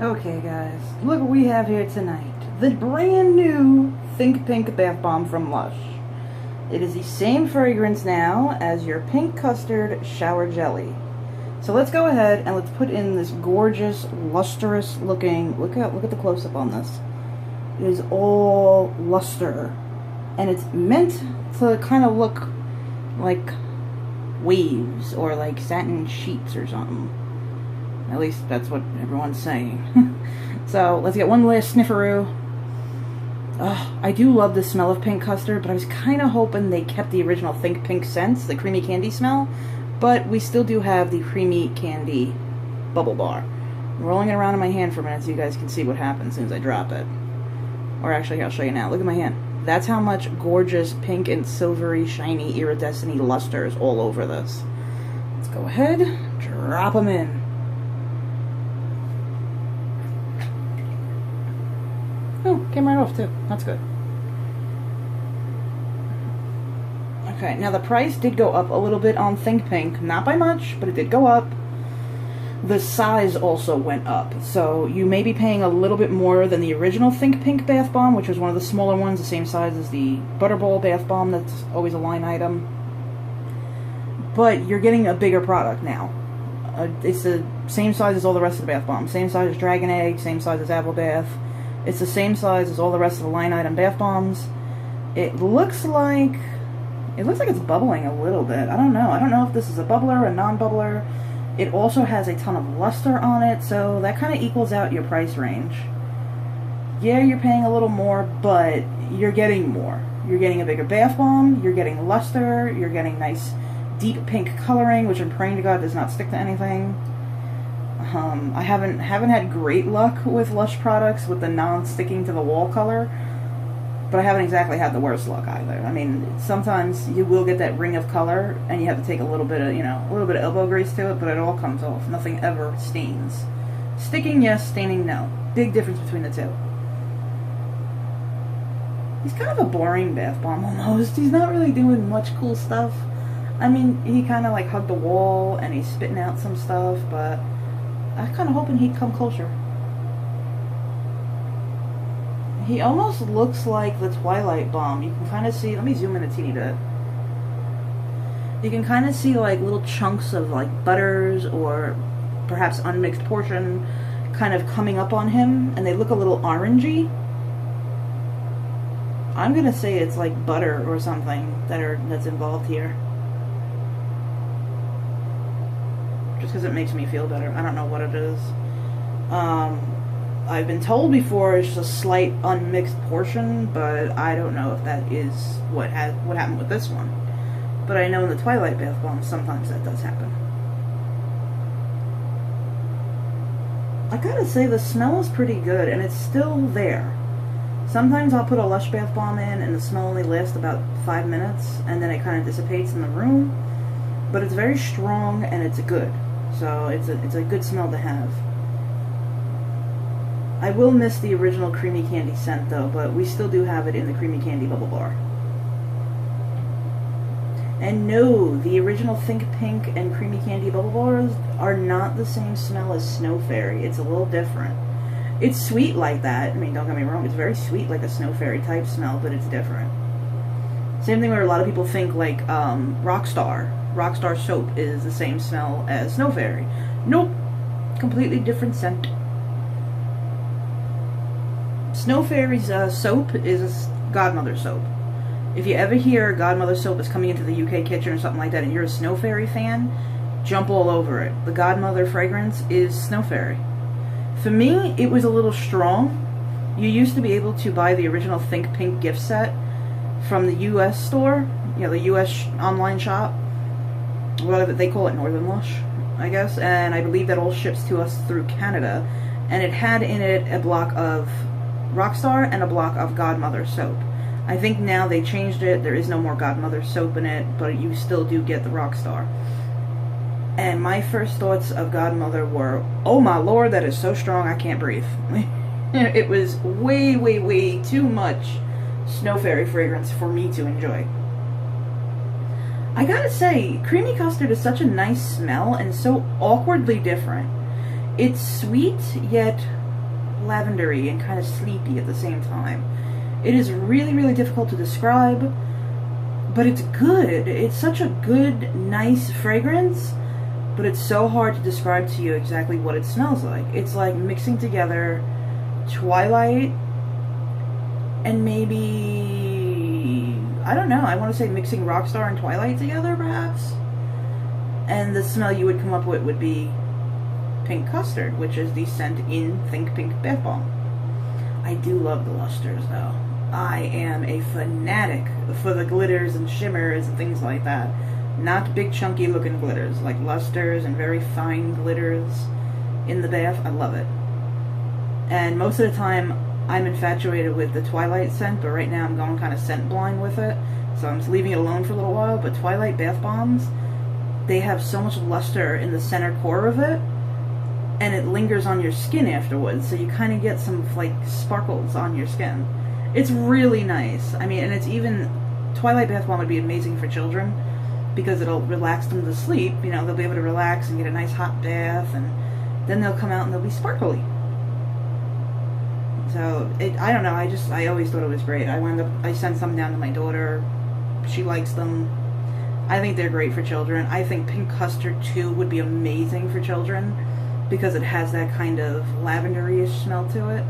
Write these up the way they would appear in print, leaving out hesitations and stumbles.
Okay guys, look what we have here tonight. The brand new Think Pink Bath Bomb from Lush. It is the same fragrance now as your pink custard shower jelly. So let's go ahead and let's put in this gorgeous, lustrous looking, look at the close-up on this. It is all luster. And it's meant to kind of look like waves or like satin sheets or something. At least that's what everyone's saying. So let's get one last snifferoo. I do love the smell of pink custard, but I was kind of hoping they kept the original Think Pink scents, the creamy candy smell. But we still do have the creamy candy bubble bar. I'm rolling it around in my hand for a minute so you guys can see what happens as soon as I drop it. Or actually, I'll show you now. Look at my hand. That's how much gorgeous pink and silvery, shiny, iridescent luster is all over this. Let's go ahead, drop them in. Oh, came right off too. That's good. Okay, now the price did go up a little bit on Think Pink. Not by much, but it did go up. The size also went up. So you may be paying a little bit more than the original Think Pink Bath Bomb, which was one of the smaller ones, the same size as the Butterball Bath Bomb. That's always a line item. But you're getting a bigger product now. It's the same size as all the rest of the bath bombs. Same size as Dragon Egg, same size as Apple Bath. It's the same size as all the rest of the line item bath bombs. It looks like it's bubbling a little bit. I don't know. I don't know if this is a bubbler, a non-bubbler. It also has a ton of luster on it, so that kind of equals out your price range. Yeah, you're paying a little more, but you're getting more. You're getting a bigger bath bomb, you're getting luster, you're getting nice deep pink coloring, which I'm praying to God does not stick to anything. I haven't had great luck with Lush products with the non-sticking to the wall color, but I haven't exactly had the worst luck either. I mean, sometimes you will get that ring of color, and you have to take a little bit of elbow grease to it, but it all comes off. Nothing ever stains. Sticking, yes. Staining, no. Big difference between the two. He's kind of a boring bath bomb almost. He's not really doing much cool stuff. I mean, he kind of like hugged the wall, and he's spitting out some stuff, but I was kind of hoping he'd come closer. He almost looks like the Twilight Bomb. You can kind of see, let me zoom in a teeny bit. You can kind of see like little chunks of like butters or perhaps unmixed portion kind of coming up on him, and they look a little orangey. I'm gonna say it's like butter or something that's involved here. Just because it makes me feel better. I don't know what it is. I've been told before it's just a slight unmixed portion, but I don't know if that is what happened with this one. But I know in the Twilight Bath Bomb sometimes that does happen. I gotta say the smell is pretty good, and it's still there. Sometimes I'll put a Lush Bath Bomb in and the smell only lasts about 5 minutes, and then it kind of dissipates in the room. But it's very strong and it's good. So it's a good smell to have. I will miss the original creamy candy scent though, but we still do have it in the creamy candy bubble bar. And no, the original Think Pink and creamy candy bubble bars are not the same smell as Snow Fairy. It's a little different. It's sweet like that. I mean, don't get me wrong, it's very sweet like a Snow Fairy type smell, but it's different. Same thing where a lot of people think like Rockstar soap is the same smell as Snow Fairy. Nope. Completely different scent. Snow Fairy's soap is Godmother soap. If you ever hear Godmother soap is coming into the UK kitchen or something like that and you're a Snow Fairy fan, jump all over it. The Godmother fragrance is Snow Fairy. For me, it was a little strong. You used to be able to buy the original Think Pink gift set from the US store, you know, the US online shop. Whatever they call it, Northern Lush, I guess, and I believe that all ships to us through Canada, and it had in it a block of Rockstar and a block of Godmother soap. I think now they changed it, there is no more Godmother soap in it, but you still do get the Rockstar. And my first thoughts of Godmother were, oh my lord, that is so strong I can't breathe. It was way, way, way too much Snow Fairy fragrance for me to enjoy. I gotta say, creamy custard is such a nice smell and so awkwardly different. It's sweet, yet lavendery and kind of sleepy at the same time. It is really, really difficult to describe, but it's good. It's such a good, nice fragrance, but it's so hard to describe to you exactly what it smells like. It's like mixing together Twilight and maybe, I don't know, I want to say mixing Rockstar and Twilight together, perhaps? And the smell you would come up with would be Pink Custard, which is the scent in Think Pink Bath Bomb. I do love the lusters, though. I am a fanatic for the glitters and shimmers and things like that. Not big chunky looking glitters, like lusters and very fine glitters in the bath. I love it. And most of the time, I'm infatuated with the Twilight scent, but right now I'm going kind of scent blind with it. So I'm just leaving it alone for a little while. But Twilight bath bombs, they have so much luster in the center core of it, and it lingers on your skin afterwards, so you kind of get some like sparkles on your skin. It's really nice. I mean, and it's even, Twilight bath bomb would be amazing for children because it'll relax them to sleep. You know, they'll be able to relax and get a nice hot bath, and then they'll come out and they'll be sparkly. So I don't know. I always thought it was great. I sent some down to my daughter. She likes them. I think they're great for children. I think Pink Custard too would be amazing for children because it has that kind of lavender-ish smell to it.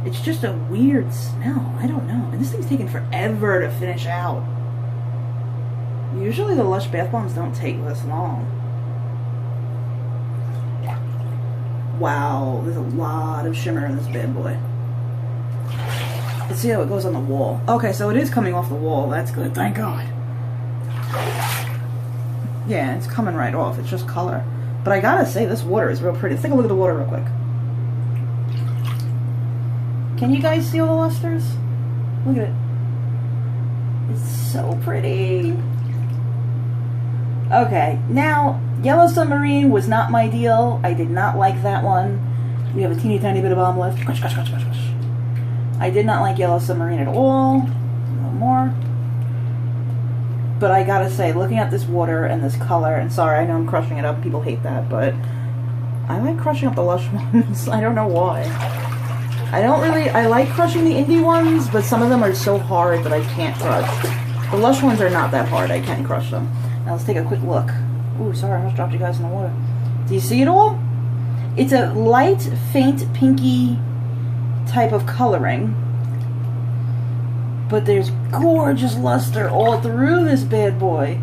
It's just a weird smell. I don't know. And this thing's taking forever to finish out. Usually the Lush bath bombs don't take this long. Wow, there's a lot of shimmer in this bad boy. Let's see how it goes on the wall. Okay, so it is coming off the wall. That's good. Thank God. Yeah, it's coming right off. It's just color. But I gotta say, this water is real pretty. Let's take a look at the water real quick. Can you guys see all the lusters? Look at it. It's so pretty. Okay, now, Yellow Submarine was not my deal. I did not like that one. We have a teeny tiny bit of balm left. I did not like Yellow Submarine at all. No more. But I gotta say, looking at this water and this color, and sorry, I know I'm crushing it up, people hate that, but I like crushing up the Lush ones. I don't know why. I like crushing the indie ones, but some of them are so hard that I can't crush. The Lush ones are not that hard, I can crush them. Now let's take a quick look. Ooh, sorry, I almost dropped you guys in the water. Do you see it all? It's a light, faint, pinky type of coloring. But there's gorgeous luster all through this bad boy.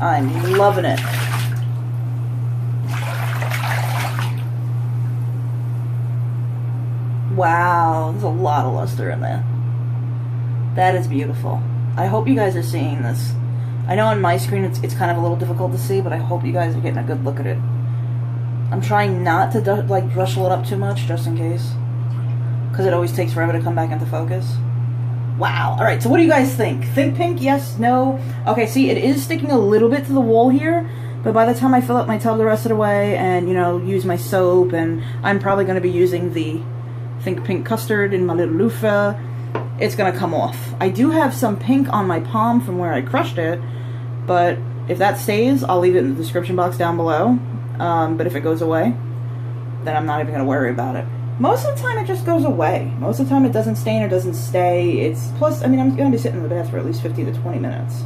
I'm loving it. Wow, there's a lot of luster in there. That is beautiful. I hope you guys are seeing this. I know on my screen it's kind of a little difficult to see, but I hope you guys are getting a good look at it. I'm trying not to like rustle it up too much, just in case. Because it always takes forever to come back into focus. Wow. Alright, so what do you guys think? Think pink? Yes? No? Okay, see, it is sticking a little bit to the wall here, but by the time I fill up my tub the rest of the way and, you know, use my soap, and I'm probably going to be using the Think Pink Custard in my little loofah, it's going to come off. I do have some pink on my palm from where I crushed it, but if that stays, I'll leave it in the description box down below. But if it goes away, then I'm not even going to worry about it. Most of the time it just goes away. Most of the time it doesn't stain or doesn't stay. It's, plus, I mean, I'm going to be sitting in the bath for at least 15 to 20 minutes.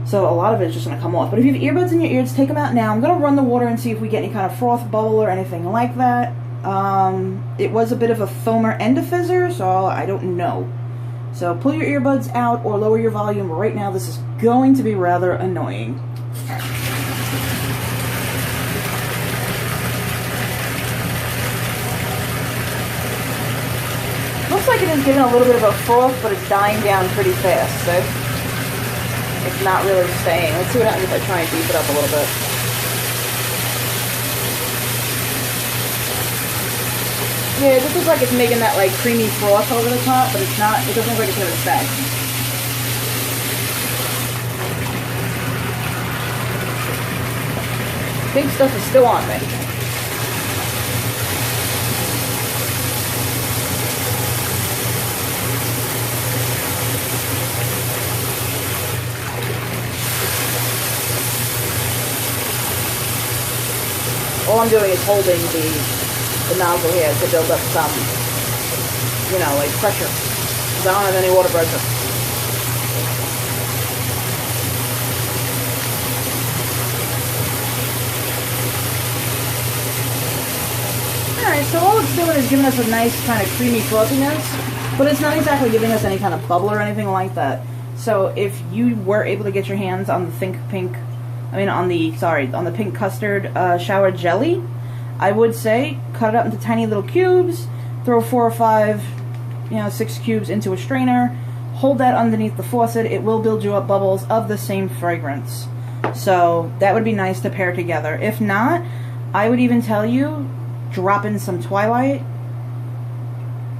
So a lot of it is just going to come off. But if you have earbuds in your ears, take them out now. I'm going to run the water and see if we get any kind of froth, bubble, or anything like that. It was a bit of a foamer and a fizzer, so I don't know. So pull your earbuds out or lower your volume right now. This is going to be rather annoying. Looks like it is getting a little bit of a froth, but it's dying down pretty fast, so it's not really staying. Let's see what happens if I try and beef it up a little bit. Yeah, this looks like it's making that like creamy froth over the top, but it's not, it doesn't look like it's going to stay. Pink stuff is still on me. all I'm doing is holding the nozzle here to build up some, you know, like pressure. Because I don't have any water pressure. Alright, so all it's doing is giving us a nice kind of creamy frothiness, but it's not exactly giving us any kind of bubble or anything like that. So if you were able to get your hands on the on the pink custard shower jelly, I would say cut it up into tiny little cubes, throw 4 or 5, 6 cubes into a strainer, hold that underneath the faucet. It will build you up bubbles of the same fragrance. So that would be nice to pair together. If not, I would even tell you, drop in some Twilight.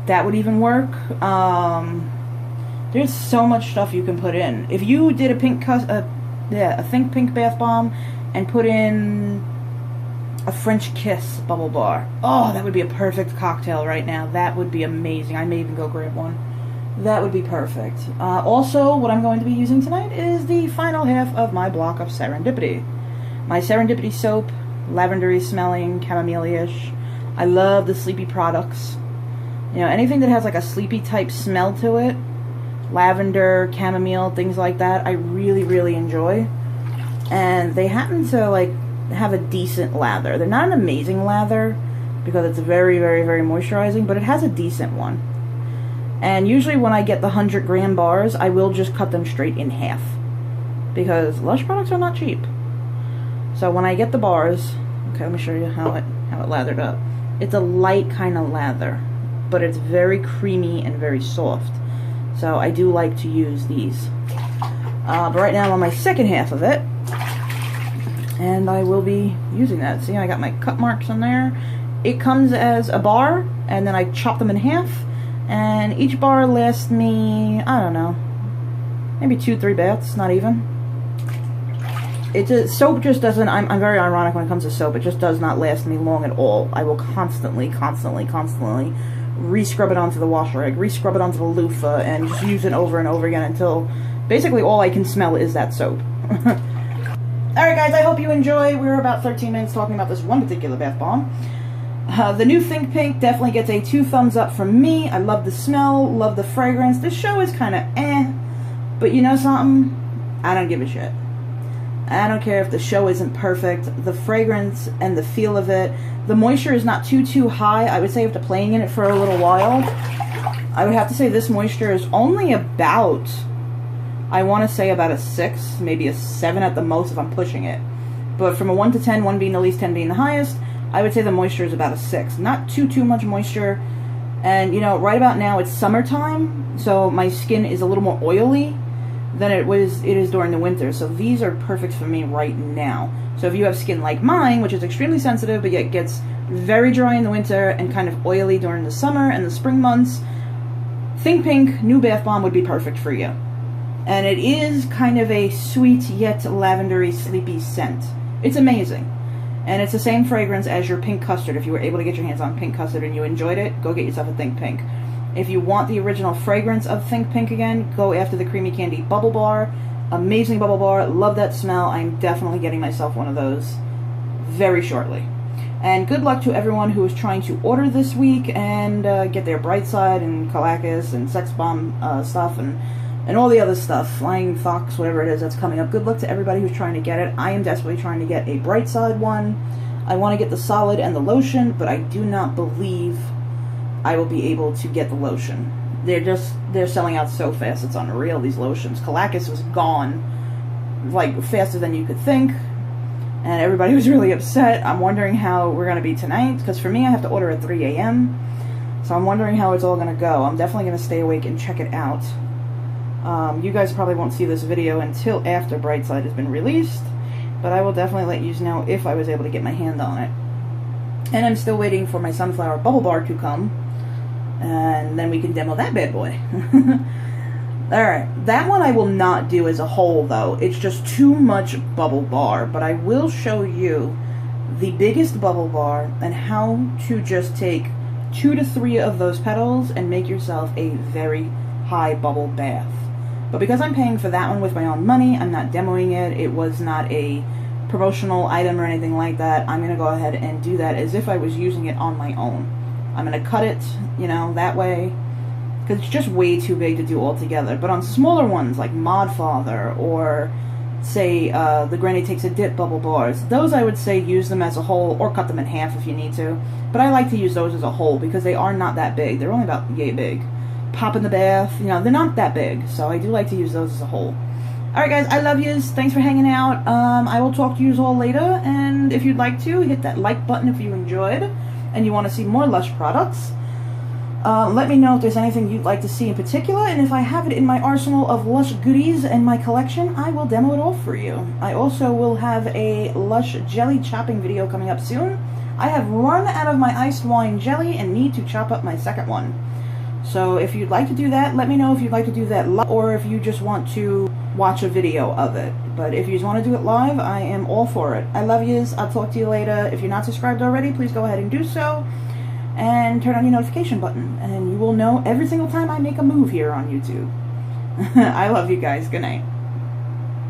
That would even work. There's so much stuff you can put in. If you did a Think Pink bath bomb and put in a French Kiss bubble bar, oh, that would be a perfect cocktail right now. That would be amazing. I may even go grab one. That would be perfect. Also, what I'm going to be using tonight is the final half of my block of Serendipity. My Serendipity soap, lavendery smelling, chamomile-ish. I love the sleepy products. Anything that has like a sleepy type smell to it, lavender, chamomile, things like that, I really, really enjoy. And they happen to like have a decent lather. They're not an amazing lather because it's very, very, very moisturizing, but it has a decent one. And usually when I get the 100-gram bars, I will just cut them straight in half because Lush products are not cheap. So when I get the bars, okay, let me show you how it lathered up. It's a light kind of lather, but it's very creamy and very soft. So I do like to use these. But right now I'm on my second half of it, and I will be using that. See, I got my cut marks on there. It comes as a bar, and then I chop them in half, and each bar lasts me, I don't know, maybe 2-3 baths, not even. Soap just doesn't, I'm very ironic when it comes to soap, it just does not last me long at all. I will constantly re-scrub it onto the wash rag, re-scrub it onto the loofah, and just use it over and over again until basically all I can smell is that soap. Alright guys, I hope you enjoy. We were about 13 minutes talking about this one particular bath bomb. The new Think Pink definitely gets a 2 thumbs up from me. I love the smell, love the fragrance. The show is kind of but you know something? I don't give a shit. I don't care if the show isn't perfect. The fragrance and the feel of it, the moisture is not too high. I would say after playing in it for a little while, I would have to say this moisture is only about, I want to say about a 6, maybe a 7 at the most if I'm pushing it. But from a 1 to 10, 1 being the least, 10 being the highest, I would say the moisture is about a 6. Not too much moisture. And right about now it's summertime, so my skin is a little more oily than it is during the winter. So these are perfect for me right now. So if you have skin like mine, which is extremely sensitive but yet gets very dry in the winter and kind of oily during the summer and the spring months, Think Pink new bath bomb would be perfect for you. And it is kind of a sweet yet lavendery sleepy scent. It's amazing. And it's the same fragrance as your pink custard. If you were able to get your hands on pink custard and you enjoyed it, go get yourself a Think Pink. If you want the original fragrance of Think Pink again, go after the Creamy Candy Bubble Bar. Amazing bubble bar. Love that smell. I'm definitely getting myself one of those very shortly. And good luck to everyone who is trying to order this week and get their Brightside and Calacus and Sex Bomb stuff and all the other stuff. Flying Fox, whatever it is that's coming up. Good luck to everybody who's trying to get it. I am desperately trying to get a Brightside one. I want to get the solid and the lotion, but I do not believe I will be able to get the lotion. They're selling out so fast, it's unreal, these lotions. Calacus was gone, like, faster than you could think, and everybody was really upset. I'm wondering how we're going to be tonight, because for me, I have to order at 3 a.m., so I'm wondering how it's all going to go. I'm definitely going to stay awake and check it out. You guys probably won't see this video until after Brightside has been released, but I will definitely let you know if I was able to get my hand on it. And I'm still waiting for my Sunflower Bubble Bar to come, and then we can demo that bad boy. Alright, that one I will not do as a whole, though. It's just too much bubble bar, but I will show you the biggest bubble bar and how to just take 2 to 3 of those petals and make yourself a very high bubble bath. But because I'm paying for that one with my own money, I'm not demoing it. It was not a promotional item or anything like that, I'm going to go ahead and do that as if I was using it on my own. I'm going to cut it, you know, that way, because it's just way too big to do all together. But on smaller ones, like Mod Father, or say the Granny Takes a Dip bubble bars, those I would say use them as a whole, or cut them in half if you need to. But I like to use those as a whole, because they are not that big. They're only about yay big. Pop in the bath, you know, they're not that big, so I do like to use those as a whole. Alright guys, I love yous. Thanks for hanging out. I will talk to yous all later, and if you'd like to, hit that like button if you enjoyed, and you want to see more Lush products. Let me know if there's anything you'd like to see in particular, and if I have it in my arsenal of Lush goodies in my collection, I will demo it all for you. I also will have a Lush jelly chopping video coming up soon. I have run out of my iced wine jelly and need to chop up my second one. So if you'd like to do that, let me know if you'd like to do that live, or if you just want to watch a video of it. But if you just want to do it live, I am all for it. I love yous. I'll talk to you later. If you're not subscribed already, please go ahead and do so. And turn on your notification button, and you will know every single time I make a move here on YouTube. I love you guys. Good night.